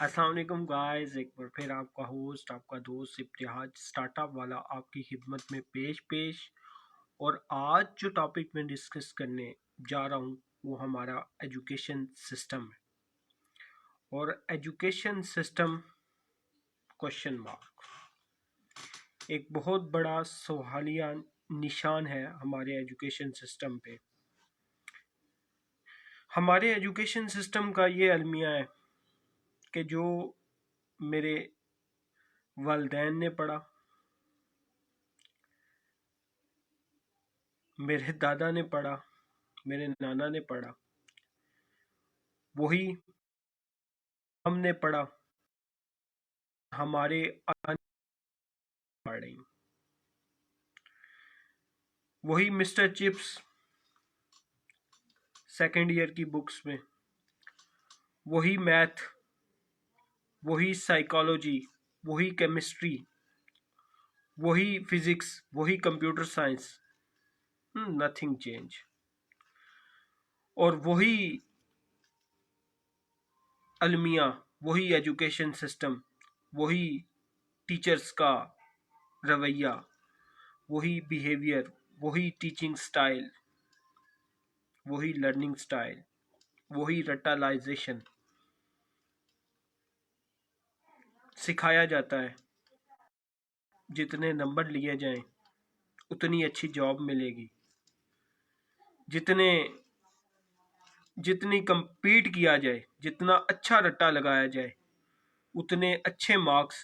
السلام علیکم گائز، ایک بار پھر آپ کا ہوسٹ، آپ کا دوست ابتہاج اسٹارٹ اپ والا آپ کی خدمت میں پیش اور آج جو ٹاپک میں ڈسکس کرنے جا رہا ہوں وہ ہمارا ایجوکیشن سسٹم ہے، اور ایجوکیشن سسٹم کوشچن مارک ایک بہت بڑا سوالیہ نشان ہے ہمارے ایجوکیشن سسٹم پہ۔ ہمارے ایجوکیشن سسٹم کا یہ المیہ ہے کہ جو میرے والدین نے پڑھا، میرے دادا نے پڑھا، میرے نانا نے پڑھا، وہی ہم نے پڑھا، ہمارے پڑھ رہی ہیں۔ وہی مسٹر چپس سیکنڈ ایئر کی بکس میں، وہی میتھ، وہی سائیکالوجی، وہی کیمسٹری، وہی فزکس، وہی کمپیوٹر سائنس، نتھنگ چینج۔ اور وہی المیہ، وہی ایجوکیشن سسٹم، وہی ٹیچرز کا رویہ، وہی بیہیویئر، وہی ٹیچنگ سٹائل، وہی لرننگ سٹائل، وہی رٹالائزیشن سکھایا جاتا ہے۔ جتنے نمبر لیے جائیں اتنی اچھی جاب ملے گی، جتنی کمپیٹ کیا جائے، جتنا اچھا رٹا لگایا جائے، اتنے اچھے مارکس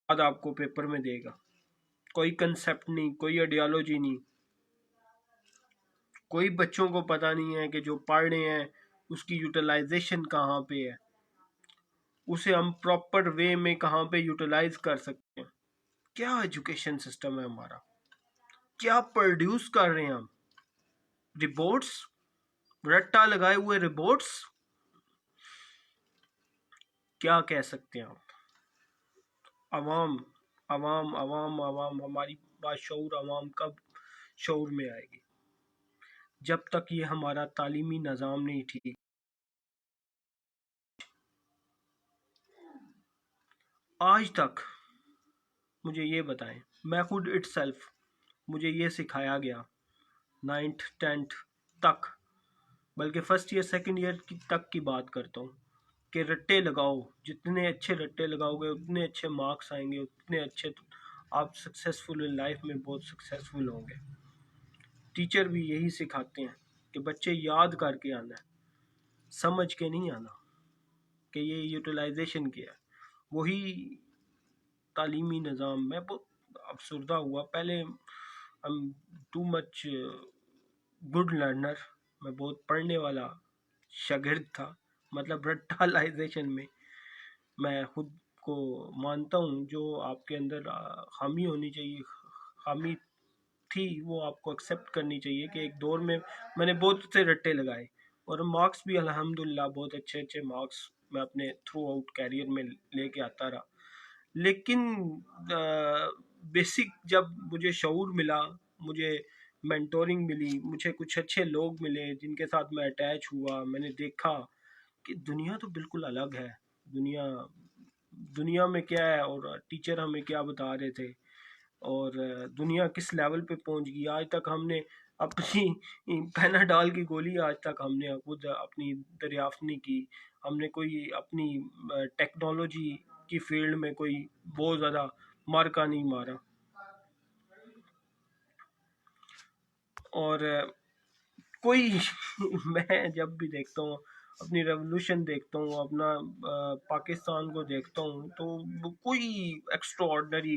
بعد آپ کو پیپر میں دے گا۔ کوئی کنسپٹ نہیں، کوئی آئیڈیالوجی نہیں، کوئی بچوں کو پتہ نہیں ہے کہ جو پڑھ رہے ہیں اس کی یوٹیلائزیشن کہاں پہ ہے، اسے ہم پراپر وے میں کہاں پہ یوٹیلائز کر سکتے ہیں۔ کیا ایجوکیشن سسٹم ہے ہمارا، کیا پروڈیوس کر رہے ہیں ہم؟ رپورٹس، رٹا لگائے ہوئے رپورٹس، کیا کہہ سکتے ہیں آپ؟ عوام عوام عوام عوام، ہماری باشعور عوام کب شعور میں آئے گی؟ جب تک یہ ہمارا تعلیمی نظام نہیں ٹھیک۔ آج تک مجھے یہ بتائیں، میں خود اٹ سیلف مجھے یہ سکھایا گیا 9th 10th تک، بلکہ فرسٹ ایئر سیکنڈ ایئر تک کی بات کرتا ہوں، کہ رٹے لگاؤ، جتنے اچھے رٹے لگاؤ گے اتنے اچھے مارکس آئیں گے، اتنے اچھے آپ سکسیسفل ان لائف میں بہت سکسیسفل ہوں گے۔ ٹیچر بھی یہی سکھاتے ہیں کہ بچے یاد کر کے آنا ہے، سمجھ کے نہیں آنا کہ یہ یوٹیلائزیشن کیا ہے۔ وہی تعلیمی نظام، میں بہت افسردہ ہوا۔ پہلے ٹو مچ گڈ لرنر، میں بہت پڑھنے والا شاگرد تھا، مطلب رٹالائزیشن میں خود کو مانتا ہوں۔ جو آپ کے اندر خامی ہونی چاہیے، خامی تھی، وہ آپ کو ایکسیپٹ کرنی چاہیے کہ ایک دور میں نے بہت سے رٹے لگائے، اور مارکس بھی الحمدللہ بہت اچھے مارکس میں اپنے تھرو آؤٹ کیریئر میں لے کے آتا رہا۔ لیکن بیسک جب مجھے شعور ملا، مجھے مینٹورنگ ملی، مجھے کچھ اچھے لوگ ملے جن کے ساتھ میں اٹیچ ہوا، میں نے دیکھا کہ دنیا تو بالکل الگ ہے۔ دنیا میں کیا ہے، اور ٹیچر ہمیں کیا بتا رہے تھے، اور دنیا کس لیول پہ پہنچ گئی۔ آج تک ہم نے اپنی پیناڈال کی گولی آج تک ہم نے خود اپنی دریافت نہیں کی۔ ہم نے کوئی اپنی ٹیکنالوجی کی فیلڈ میں کوئی بہت زیادہ مارکا نہیں مارا۔ اور کوئی میں جب بھی دیکھتا ہوں، اپنی ریولوشن دیکھتا ہوں، اپنا پاکستان کو دیکھتا ہوں، تو کوئی ایکسٹرا آرڈنری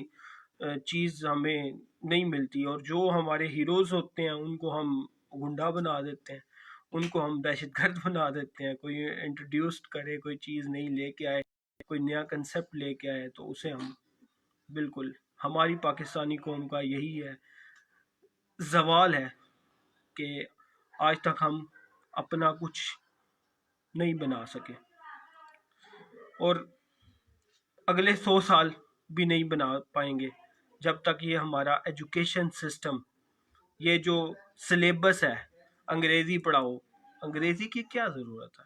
چیز ہمیں نہیں ملتی، اور جو ہمارے ہیروز ہوتے ہیں ان کو ہم گنڈا بنا دیتے ہیں، ان کو ہم دہشت گرد بنا دیتے ہیں۔ کوئی انٹروڈیوس کرے، کوئی چیز نہیں لے کے آئے، کوئی نیا کنسیپٹ لے کے آئے، تو اسے ہم بالکل، ہماری پاکستانی قوم کا یہی ہے زوال ہے کہ آج تک ہم اپنا کچھ نہیں بنا سکے، اور اگلے 100 سال بھی نہیں بنا پائیں گے جب تک یہ ہمارا ایجوکیشن سسٹم، یہ جو سلیبس ہے، انگریزی پڑھاؤ۔ انگریزی کی کیا ضرورت ہے؟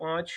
5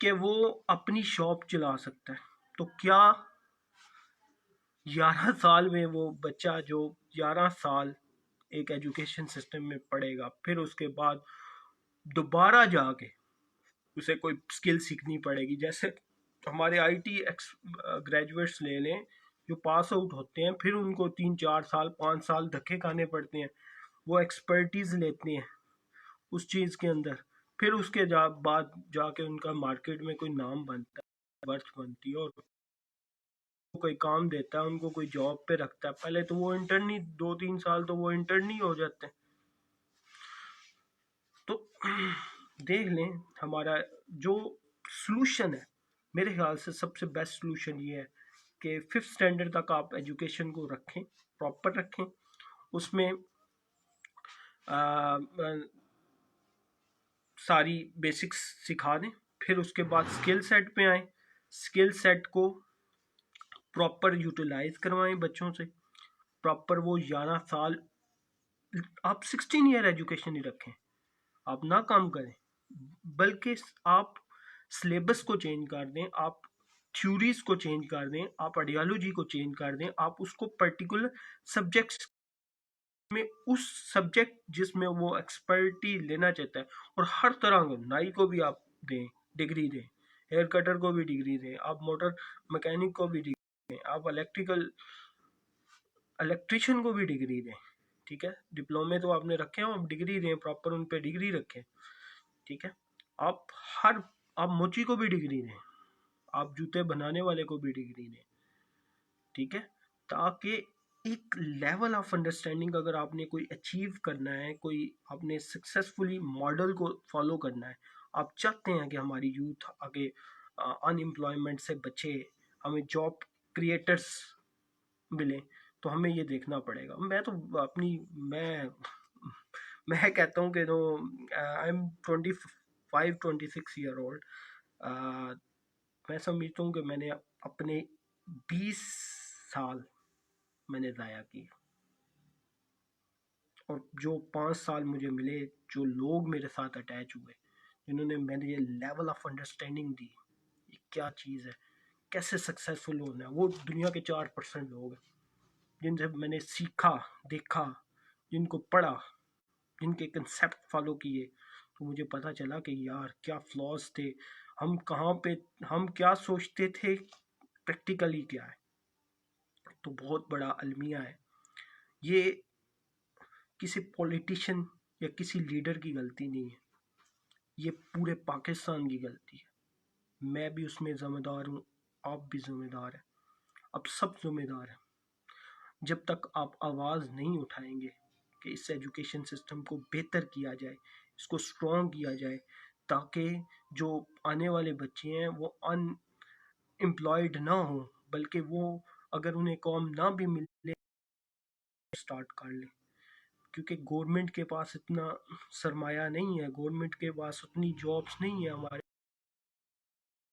کہ وہ اپنی شاپ چلا سکتا ہے. تو کیا 11 سال میں وہ بچہ جو 11 سال ایک ایجوکیشن سسٹم میں پڑھے گا، پھر اس کے بعد دوبارہ جا کے اسے کوئی اسکل سیکھنی پڑے گی. جیسے ہمارے آئی ٹی گریجویٹس لے لیں جو پاس آؤٹ ہوتے ہیں، پھر ان کو 3 4 سال 5 سال دھکے کھانے پڑتے ہیں، وہ ایکسپرٹیز لیتے ہیں اس چیز کے اندر، پھر اس کے بعد جا کے ان کا مارکیٹ میں کوئی نام بنتا ہے، برتھ بنتی ہے، اور کوئی کام دیتا ہے، ان کو کوئی جاب پہ رکھتا ہے. پہلے تو وہ انٹرن ہی 2 3 سال تو وہ انٹرن ہی ہو جاتے ہیں. تو دیکھ لیں ہمارا جو سلوشن ہے، میرے خیال سے سب سے بیسٹ سلوشن یہ ہے کہ 5th اسٹینڈرڈ تک آپ ایجوکیشن کو رکھیں، پراپر رکھیں، اس میں ساری بیسکس سکھا دیں، پھر اس کے بعد اسکل سیٹ پہ آئیں، اسکل سیٹ کو پراپر یوٹیلائز کروائیں بچوں سے، پراپر وہ 11 سال آپ 16 ایئر ایجوکیشن ہی رکھیں، آپ نہ کام کریں، بلکہ آپ سلیبس کو چینج کر دیں، آپ تھیوریز کو چینج کر دیں، آپ آئیڈیالوجی کو چینج کر دیں، آپ اس کو پرٹیکولر سبجیکٹس میں اس سبجیکٹ جس میں وہ ایکسپرٹی لینا چاہتا ہے، اور ہر طرح کو، نائی کو بھی آپ دیں ڈگری دیں، ہیئر کٹر کو بھی ڈگری دیں، آپ موٹر مکینک کو بھی ڈگری دیں، آپ الیکٹریشین کو بھی ڈگری دیں. ٹھیک ہے، ڈپلومے تو آپ نے رکھے ہیں، آپ ڈگری دیں، پراپر ان پہ ڈگری رکھیں. ٹھیک ہے، آپ موچی کو بھی ڈگری دیں، آپ جوتے بنانے والے کو بھی ڈگری دیں. ٹھیک ہے، تاکہ ایک لیول آف انڈرسٹینڈنگ اگر آپ نے کوئی اچیو کرنا ہے، کوئی آپ نے سکسیسفلی ماڈل کو فالو کرنا ہے، آپ چاہتے ہیں کہ ہماری یوتھ آگے ان امپلائمنٹ سے بچے، ہمیں جاب کریٹرز ملیں، تو ہمیں یہ دیکھنا پڑے گا. میں تو میں کہتا ہوں کہ نو، آئی ایم 25 26 ایئر اولڈ. میں سمجھتا ہوں کہ میں نے اپنے 20 سال میں نے ضائع کی، اور جو 5 سال مجھے ملے، جو لوگ میرے ساتھ اٹیچ ہوئے، جنہوں نے میں نے یہ لیول آف انڈرسٹینڈنگ دی، یہ کیا چیز ہے، کیسے سکسیسفل ہونا ہے، وہ دنیا کے 4% لوگ ہیں جن سے میں نے سیکھا، دیکھا، جن کو پڑھا، جن کے کنسیپٹ فالو کیے، تو مجھے پتا چلا کہ یار کیا فلاز تھے، ہم کہاں پہ، ہم کیا سوچتے تھے، پریکٹیکلی کیا ہے. تو بہت بڑا المیہ ہے یہ، کسی پولیٹیشین یا کسی لیڈر کی غلطی نہیں ہے، یہ پورے پاکستان کی غلطی ہے. میں بھی اس میں ذمہ دار ہوں، آپ بھی ذمہ دار ہیں، اب سب ذمہ دار ہیں. جب تک آپ آواز نہیں اٹھائیں گے کہ اس ایجوکیشن سسٹم کو بہتر کیا جائے، اس کو اسٹرانگ کیا جائے، تاکہ جو آنے والے بچے ہیں وہ ان امپلائڈ نہ ہوں، بلکہ وہ اگر انہیں کام نہ بھی ملے اسٹارٹ کر لیں. کیونکہ گورنمنٹ کے پاس اتنا سرمایہ نہیں ہے، گورنمنٹ کے پاس اتنی جابس نہیں ہیں. ہمارے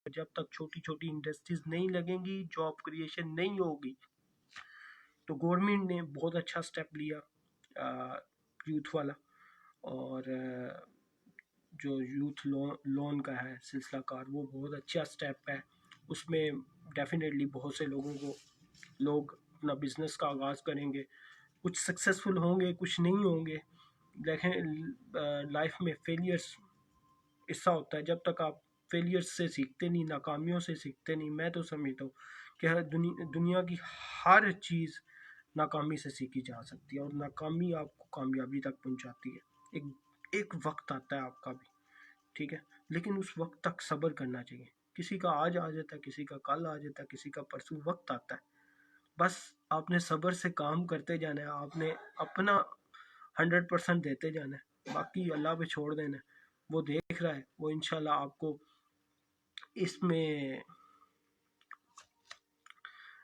جب تک چھوٹی چھوٹی انڈسٹریز نہیں لگیں گی، جاب کریشن نہیں ہوگی. تو گورنمنٹ نے بہت اچھا سٹیپ لیا یوتھ والا، اور جو یوتھ لون کا ہے سلسلہ کار، وہ بہت اچھا سٹیپ ہے. اس میں ڈیفینیٹلی بہت سے لوگ اپنا بزنس کا آغاز کریں گے، کچھ سکسیسفل ہوں گے، کچھ نہیں ہوں گے. دیکھیں لائف میں فیلیئرس حصہ ہوتا ہے، جب تک آپ فیلیئرس سے سیکھتے نہیں، ناکامیوں سے سیکھتے نہیں. میں تو سمجھتا ہوں کہ دنیا کی ہر چیز ناکامی سے سیکھی جا سکتی ہے، اور ناکامی آپ کو کامیابی تک پہنچاتی ہے. ایک وقت آتا ہے آپ کا بھی، ٹھیک ہے، لیکن اس وقت تک صبر کرنا چاہیے. کسی کا آج آ جاتا ہے، کسی کا کل آ جاتا ہے، کسی کا پرسوں. وقت آتا ہے، بس آپ نے صبر سے کام کرتے جانا ہے، آپ نے اپنا 100% دیتے جانا ہے، باقی اللہ پہ چھوڑ دینا ہے. وہ دیکھ رہا ہے، وہ انشاءاللہ آپ کو اس میں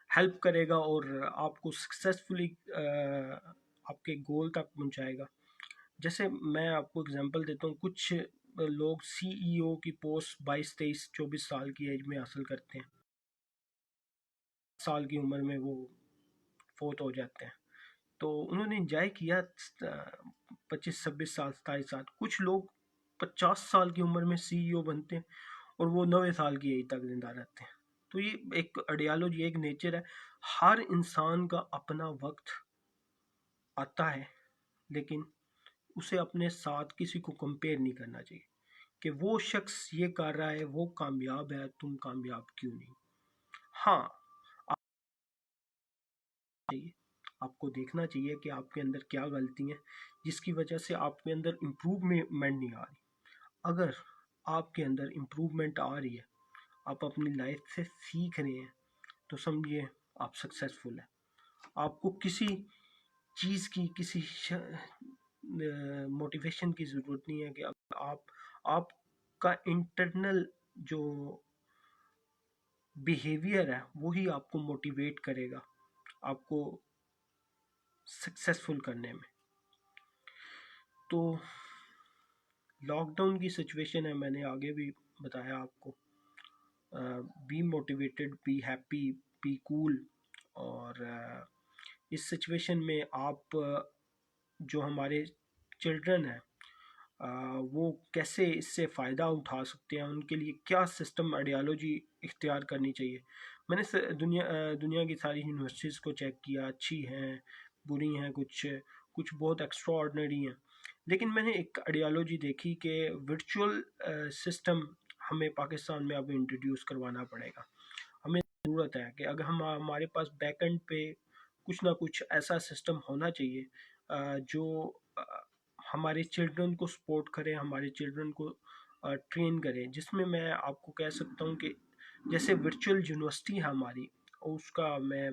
ہیلپ کرے گا، اور آپ کو سکسیسفلی آپ کے گول تک پہنچائے گا. جیسے میں آپ کو اگزامپل دیتا ہوں، کچھ لوگ سی ای او کی پوسٹ 22 23 24 سال کی ایج میں حاصل کرتے ہیں، سال کی عمر میں وہ فوت ہو جاتے ہیں. تو انہوں نے انجوائے کیا 25 26 سال 27 سال. کچھ لوگ 50 سال کی عمر میں سی ای او بنتے ہیں، اور وہ 90 سال کی ایج تک زندہ رہتے ہیں. تو یہ ایک آئیڈیالوجی، ایک نیچر ہے. ہر انسان کا اپنا وقت آتا ہے، لیکن اسے اپنے ساتھ کسی کو کمپیئر نہیں کرنا چاہیے کہ وہ شخص یہ کر رہا ہے، وہ کامیاب ہے، تم کامیاب کیوں نہیں. ہاں، چاہیے آپ کو دیکھنا چاہیے کہ آپ کے اندر کیا غلطی ہیں جس کی وجہ سے آپ کے اندر امپروومنٹ نہیں آ رہی. اگر آپ کے اندر امپروومنٹ آ رہی ہے، آپ اپنی لائف سے سیکھ رہے ہیں، تو سمجھیے آپ سکسیزفل ہیں. آپ کو کسی چیز کی، کسی موٹیویشن کی ضرورت نہیں ہے کہ آپ کا انٹرنل جو بیہیویئر ہے وہی آپ کو موٹیویٹ کرے گا آپ کو سکسیزفل کرنے میں. تو لاک ڈاؤن کی سچویشن ہے، میں نے آگے بھی بتایا آپ کو. Be motivated, be happy, be cool. اور اس سچویشن میں آپ جو ہمارے چلڈرن ہیں وہ کیسے اس سے فائدہ اٹھا سکتے ہیں، ان کے لیے کیا سسٹم آئیڈیالوجی اختیار کرنی چاہیے. میں نے دنیا کی ساری یونیورسٹیز کو چیک کیا، اچھی ہیں، بری ہیں، کچھ بہت ایکسٹرا آرڈنری ہیں. لیکن میں نے ایک آئیڈیالوجی دیکھی کہ ورچوئل سسٹم ہمیں پاکستان میں اب انٹروڈیوس کروانا پڑے گا. ہمیں ضرورت ہے کہ اگر ہمارے پاس بیک اینڈ پہ کچھ نہ کچھ ایسا سسٹم ہونا چاہیے جو ہمارے چلڈرن کو سپورٹ کرے، ہمارے چلڈرن کو ٹرین کرے. جس میں آپ کو کہہ سکتا ہوں کہ جیسے ورچوئل یونیورسٹی ہے ہماری، اس کا میں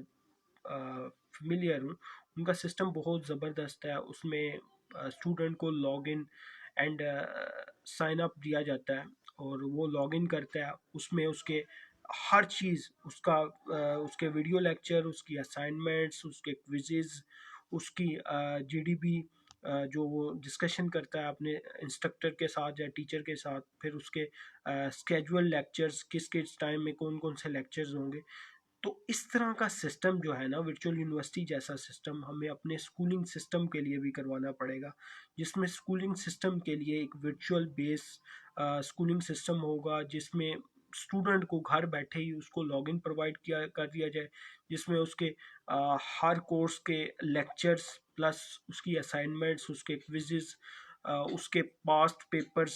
فیملیئر ہوں. ان کا سسٹم بہت زبردست ہے. اس میں اسٹوڈنٹ کو log in and sign up دیا جاتا ہے، اور وہ لاگ ان کرتا ہے. اس میں اس کے ہر چیز، اس کے ویڈیو لیکچر، اس کی اسائنمنٹس، اس کے کوئزز، اس کی جی ڈی بی جو وہ ڈسکشن کرتا ہے اپنے انسٹرکٹر کے ساتھ یا ٹیچر کے ساتھ. پھر اس کے اسکیجول لیکچرز، کس ٹائم میں کون سے لیکچرز ہوں گے. تو اس طرح کا سسٹم جو ہے نا، ورچوئل یونیورسٹی جیسا سسٹم ہمیں اپنے اسکولنگ سسٹم کے لیے بھی کروانا پڑے گا، جس میں اسکولنگ سسٹم کے لیے ایک ورچوئل بیس اسکولنگ سسٹم ہوگا، جس میں اسٹوڈنٹ کو گھر بیٹھے ہی اس کو لاگ ان پرووائڈ کر دیا جائے، جس میں اس کے ہر کورس کے لیکچرز پلس اس کی اسائنمنٹس، اس کے کوئزز، اس کے پاسٹ پیپرز،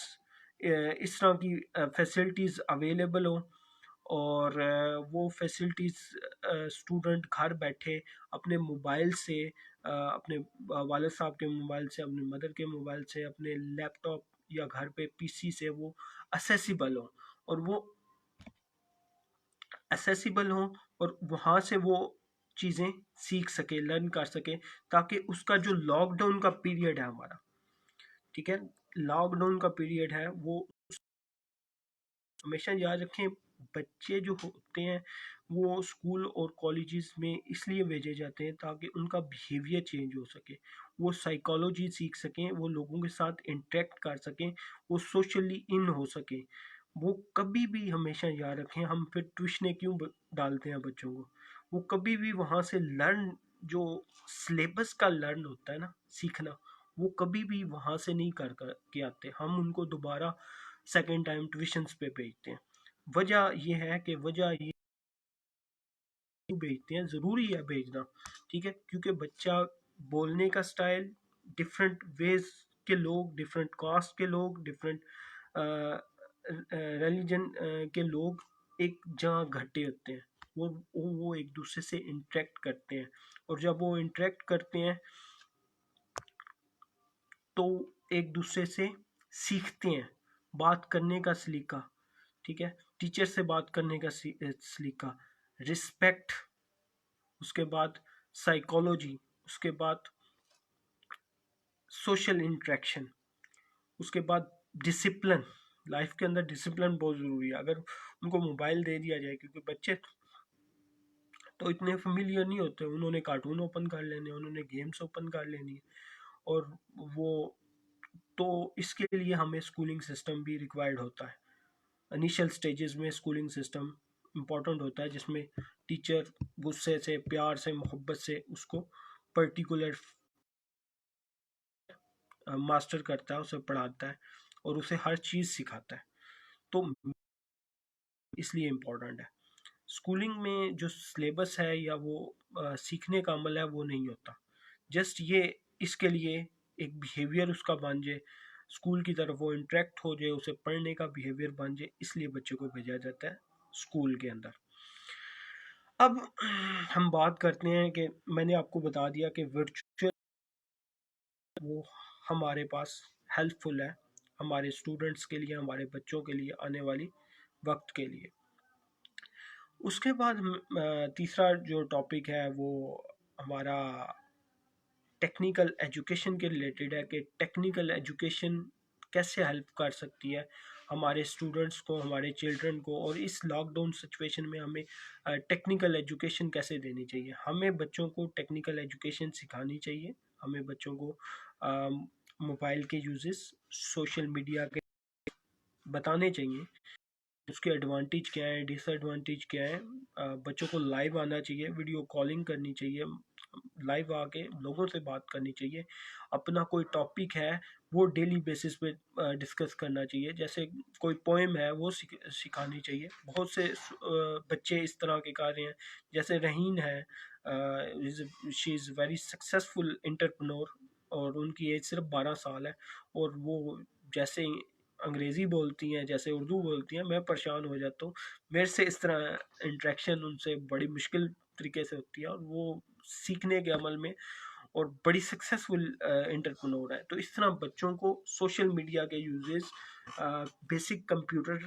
اس طرح کی فیسلٹیز اویلیبل ہوں. اور وہ فیسلٹیز اسٹوڈنٹ گھر بیٹھے اپنے موبائل سے، اپنے والد صاحب کے موبائل سے، اپنے مدر کے موبائل سے، اپنے لیپ ٹاپ یا گھر پہ پی سی سے وہ اسیسیبل ہوں، اور وہاں سے وہ چیزیں سیکھ سکے، لرن کر سکے، تاکہ اس کا جو لاک ڈاؤن کا پیریڈ ہے ہمارا، ٹھیک ہے، لاک ڈاؤن کا پیریڈ ہے، وہ ہمیشہ یاد رکھیں. بچے جو ہوتے ہیں وہ اسکول اور کالجز میں اس لیے بھیجے جاتے ہیں تاکہ ان کا بیہیویئر چینج ہو سکے، وہ سائیکالوجی سیکھ سکیں، وہ لوگوں کے ساتھ انٹریکٹ کر سکیں، وہ سوشلی ان ہو سکیں. وہ کبھی بھی ہمیشہ یاد رکھیں، ہم پھر ٹیوشنیں کیوں ڈالتے ہیں بچوں کو، وہ کبھی بھی وہاں سے لرن، جو سلیبس کا لرن ہوتا ہے نا، سیکھنا، وہ کبھی بھی وہاں سے نہیں کر کے آتے. ہم ان کو دوبارہ سیکنڈ ٹائم ٹیوشنز پہ بھیجتے ہیں. وجہ یہ بھیجتے ہیں، ضروری ہے بھیجنا، ٹھیک ہے، کیونکہ بچہ بولنے کا سٹائل، ڈفرینٹ ویز کے لوگ، ڈفرینٹ کاسٹ کے لوگ، ڈفرینٹ ریلیجن کے لوگ ایک جہاں گھٹے ہوتے ہیں. وہ ایک دوسرے سے انٹریکٹ کرتے ہیں، اور جب وہ انٹریکٹ کرتے ہیں تو ایک دوسرے سے سیکھتے ہیں بات کرنے کا سلیقہ، ٹھیک ہے، ٹیچر سے بات کرنے کا سلیقہ، رسپیکٹ، اس کے بعد سائیکالوجی، اس کے بعد سوشل انٹریکشن، اس کے بعد ڈسپلن. لائف کے اندر ڈسپلن بہت ضروری ہے. اگر ان کو موبائل دے دیا جائے، کیونکہ بچے تو اتنے فیملیئر نہیں ہوتے، انہوں نے کارٹون اوپن کر لینے، انہوں نے گیمز اوپن کر لینی، اور وہ تو اس کے لیے ہمیں اسکولنگ سسٹم بھی ریکوائرڈ ہوتا ہے. انیشل سٹیجز میں اسکولنگ سسٹم امپورٹنٹ ہوتا ہے، جس میں ٹیچر غصے سے، پیار سے، محبت سے اس کو پرٹیکولر ماسٹر کرتا ہے، اسے پڑھاتا ہے اور اسے ہر چیز سکھاتا ہے. تو اس لیے امپورٹنٹ ہے. اسکولنگ میں جو سلیبس ہے یا وہ سیکھنے کا عمل ہے وہ نہیں ہوتا. جسٹ یہ اس کے لیے ایک بیہیویئر اس کا بن جائے، اسکول کی طرف وہ انٹریکٹ ہو جائے، اسے پڑھنے کا بیہیویئر بن جائے، اس لیے بچے کو بھیجا جاتا ہے اسکول کے اندر. اب ہم بات کرتے ہیں کہ میں نے آپ کو بتا دیا کہ ورچوئل وہ ہمارے پاس ہیلپ فل ہے ہمارے اسٹوڈنٹس کے لیے، ہمارے بچوں کے لیے، آنے والی وقت کے لیے. اس کے بعد تیسرا جو ٹاپک ہے وہ ہمارا ٹیکنیکل ایجوکیشن کے ریلیٹڈ ہے کہ ٹیکنیکل ایجوکیشن کیسے ہیلپ کر سکتی ہے ہمارے اسٹوڈنٹس کو، ہمارے چلڈرن کو، اور اس لاک ڈاؤن سچویشن میں ہمیں ٹیکنیکل ایجوکیشن کیسے دینی چاہیے. ہمیں بچوں کو ٹیکنیکل ایجوکیشن سکھانی چاہیے. ہمیں بچوں کو موبائل کے یوزز، سوشل میڈیا کے بتانے چاہیے، اس کے ایڈوانٹیج کیا ہے، ڈس ایڈوانٹیج کیا ہے. بچوں کو لائیو آنا چاہیے، ویڈیو کالنگ کرنی چاہیے، لائیو آ کے لوگوں سے بات کرنی چاہیے. اپنا کوئی ٹاپک ہے وہ ڈیلی بیسس پہ ڈسکس کرنا چاہیے. جیسے کوئی پوئم ہے وہ سکھانی چاہیے. بہت سے بچے اس طرح کے کر رہے ہیں، جیسے رہین ہے، شی از ویری سکسیزفل انٹرپرنور، اور ان کی ایج صرف 12 سال ہے، اور وہ جیسے انگریزی بولتی ہیں، جیسے اردو بولتی ہیں، میں پریشان ہو جاتا ہوں. میرے سے اس طرح انٹریکشن ان سے بڑی مشکل طریقے سے ہوتی ہے، اور وہ سیکھنے کے عمل میں اور بڑی سکسیزفل انٹرپرنور ہے. تو اس طرح بچوں کو سوشل میڈیا کے یوزز، بیسک کمپیوٹر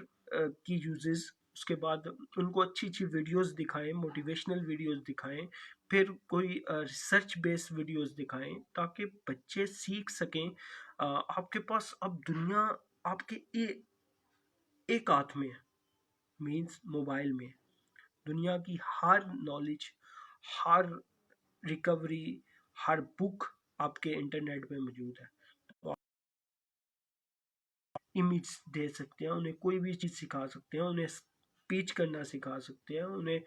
کی یوزز، اس کے بعد ان کو اچھی اچھی ویڈیوز دکھائیں، موٹیویشنل ویڈیوز دکھائیں، پھر کوئی ریسرچ بیس ویڈیوز دکھائیں تاکہ بچے سیکھ سکیں. آپ کے پاس اب دنیا آپ کے ایک ہاتھ میں ہے، مینس موبائل میں دنیا کی ہر نالج، ہر ریکوری، ہر بک آپ کے انٹرنیٹ پہ موجود ہے. تو آپ امیج دے سکتے ہیں، انہیں کوئی بھی چیز سکھا سکتے ہیں، انہیں اسپیچ کرنا سکھا سکتے ہیں، انہیں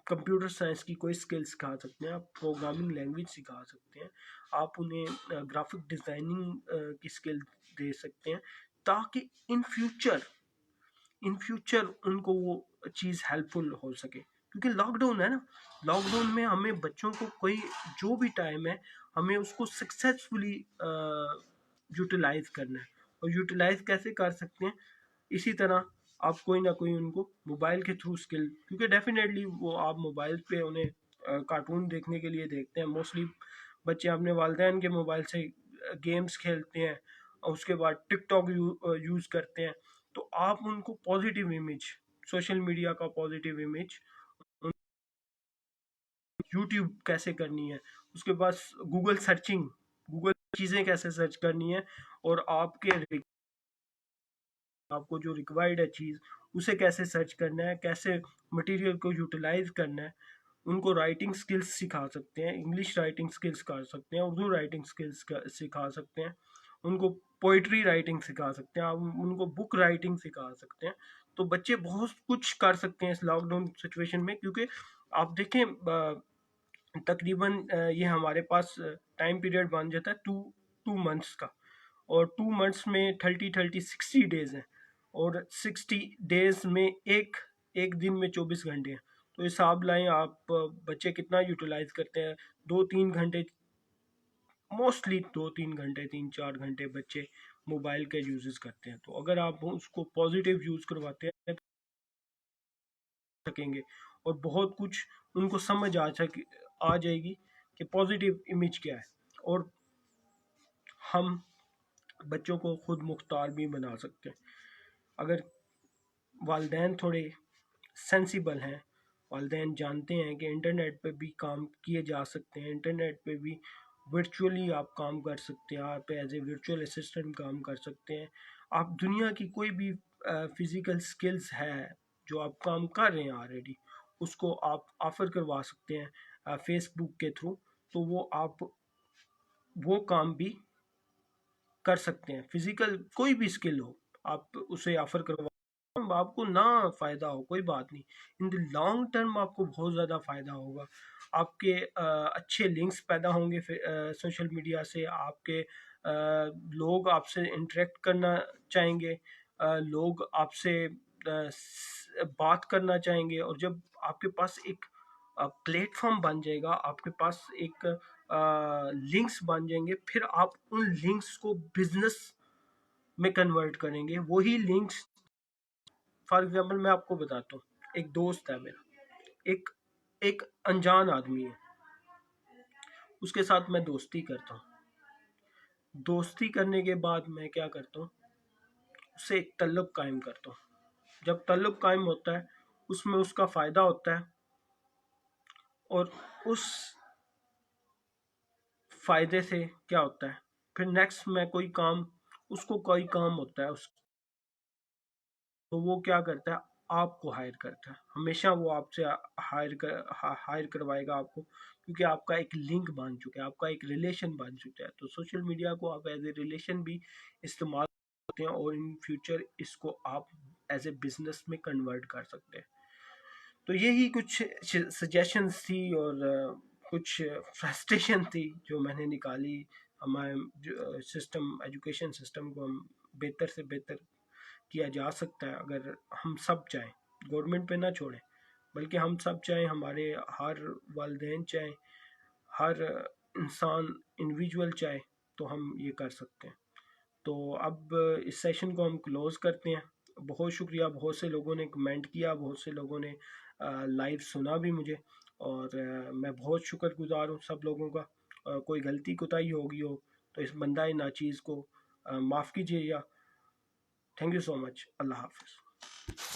کمپیوٹر سائنس کی کوئی اسکل سکھا سکتے ہیں، آپ پروگرامنگ لینگویج سکھا سکتے ہیں، آپ انہیں گرافک ڈیزائننگ کی اسکل دے سکتے ہیں، تاکہ ان فیوچر ان کو وہ چیز ہیلپ فل ہو سکے. کیونکہ لاک ڈاؤن ہے نا، لاک ڈاؤن میں ہمیں بچوں کو کوئی جو بھی ٹائم ہے ہمیں اس کو سکسیزفلی یوٹیلائز کرنا ہے. اور یوٹیلائز کیسے کر سکتے ہیں؟ اسی طرح آپ کوئی نہ کوئی ان کو موبائل کے تھرو اسکل، کیونکہ ڈیفینیٹلی وہ آپ موبائل پہ انہیں کارٹون دیکھنے کے لیے دیکھتے ہیں. موسٹلی بچے اپنے والدین کے موبائل سے گیمز کھیلتے ہیں، اور اس کے بعد ٹک ٹاک یوز کرتے ہیں. تو آپ ان کو پازیٹیو امیج، سوشل میڈیا کا پازیٹیو امیج، یوٹیوب کیسے کرنی ہے، اس کے بعد گوگل سرچنگ، گوگل چیزیں کیسے سرچ کرنی ہے، اور آپ کو جو ریکوائرڈ ہے چیز اسے کیسے سرچ کرنا ہے، کیسے مٹیریل کو یوٹیلائز کرنا ہے. ان کو رائٹنگ سکلز سکھا سکتے ہیں، انگلش رائٹنگ سکلز کر سکتے ہیں، اردو رائٹنگ سکلز سکھا سکتے ہیں، ان کو پوئٹری رائٹنگ سکھا سکتے ہیں، آپ ان کو بک رائٹنگ سکھا سکتے ہیں. تو بچے بہت کچھ کر سکتے ہیں اس لاک ڈاؤن سچویشن میں. کیونکہ آپ دیکھیں تقریباً یہ ہمارے پاس ٹائم پیریڈ بن جاتا ہے ٹو منتھس کا، اور 2 منتھس میں 60 ڈیز ہیں، اور 60 ڈیز میں ایک دن میں 24 گھنٹے ہیں. تو حساب لائیں آپ بچے کتنا یوٹیلائز کرتے ہیں. 2-3 گھنٹے، موسٹلی 2-3 گھنٹے، 3-4 گھنٹے بچے موبائل کا یوزز کرتے ہیں. تو اگر آپ اس کو پازیٹیو یوز کرواتے ہیں سکیں گے، اور بہت کچھ ان کو سمجھ آ جائے گی کہ پازیٹیو امیج کیا ہے. اور ہم بچوں کو خود مختار بھی بنا سکتے ہیں اگر والدین تھوڑے سینسیبل ہیں. والدین جانتے ہیں کہ انٹرنیٹ پہ بھی کام کیے جا سکتے ہیں، انٹرنیٹ پہ بھی ورچولی آپ کام کر سکتے ہیں، آپ ایز اے ورچوئل اسسٹنٹ کام کر سکتے ہیں. آپ دنیا کی کوئی بھی فزیکل سکلز ہے جو آپ کام کر رہے ہیں آلریڈی، اس کو آپ آفر کروا سکتے ہیں فیس بک کے تھرو. تو وہ آپ وہ کام بھی کر سکتے ہیں. فزیکل کوئی بھی اسکل ہو آپ اسے آفر کروا، آپ کو نہ فائدہ ہو کوئی بات نہیں، ان دی لانگ ٹرم آپ کو بہت زیادہ فائدہ ہوگا. آپ کے اچھے لنکس پیدا ہوں گے سوشل میڈیا سے، آپ کے لوگ آپ سے انٹریکٹ کرنا چاہیں گے، لوگ آپ سے بات کرنا چاہیں گے، اور جب آپ کے پاس ایک پلیٹ فارم بن جائے گا، آپ کے پاس ایک لنکس بن جائیں گے، پھر آپ ان لنکس کو بزنس میں کنورٹ کریں گے. وہی لنکس، فار ایگزامپل میں آپ کو بتاتا ہوں، ایک دوست ہے میرا، ایک ایک انجان آدمی ہے، اس کے ساتھ میں دوستی کرتا ہوں. دوستی کرنے کے بعد میں کیا کرتا ہوں، اس سے ایک تعلق قائم کرتا ہوں. جب تعلق قائم ہوتا ہے، اس میں اس کا فائدہ ہوتا ہے، اور اس فائدے سے کیا ہوتا ہے، پھر نیکسٹ میں کوئی کام، اس کو کوئی کام ہوتا ہے تو وہ کیا کرتا ہے، آپ کو ہائر کرتا ہے. ہمیشہ وہ آپ سے ہائر کروائے گا آپ کو، کیونکہ آپ کا ایک لنک بن چکا ہے، آپ کا ایک ریلیشن بن چکا ہے. تو سوشل میڈیا کو آپ ایز اے ریلیشن بھی استعمال کرتے ہیں، اور ان فیوچر اس کو آپ ایز اے بزنس میں کنورٹ کر سکتے ہیں. تو یہی کچھ سجیشنز تھی، اور کچھ فرسٹریشن تھی جو میں نے نکالی. ہمارے سسٹم، ایجوکیشن سسٹم کو ہم بہتر سے بہتر کیا جا سکتا ہے اگر ہم سب چاہیں. گورنمنٹ پہ نہ چھوڑیں، بلکہ ہم سب چاہیں، ہمارے ہر والدین چاہیں، ہر انسان انڈیویجول چاہے، تو ہم یہ کر سکتے ہیں. تو اب اس سیشن کو ہم کلوز کرتے ہیں. بہت شکریہ، بہت سے لوگوں نے کمنٹ کیا، بہت سے لوگوں نے لائیو سنا بھی مجھے، اور میں بہت شکر گزار ہوں سب لوگوں کا. کوئی غلطی کوتاہی ہوگی ہو تو اس بندہ ناچیز کو معاف کیجیے گا. تھینک یو سو مچ. اللہ حافظ.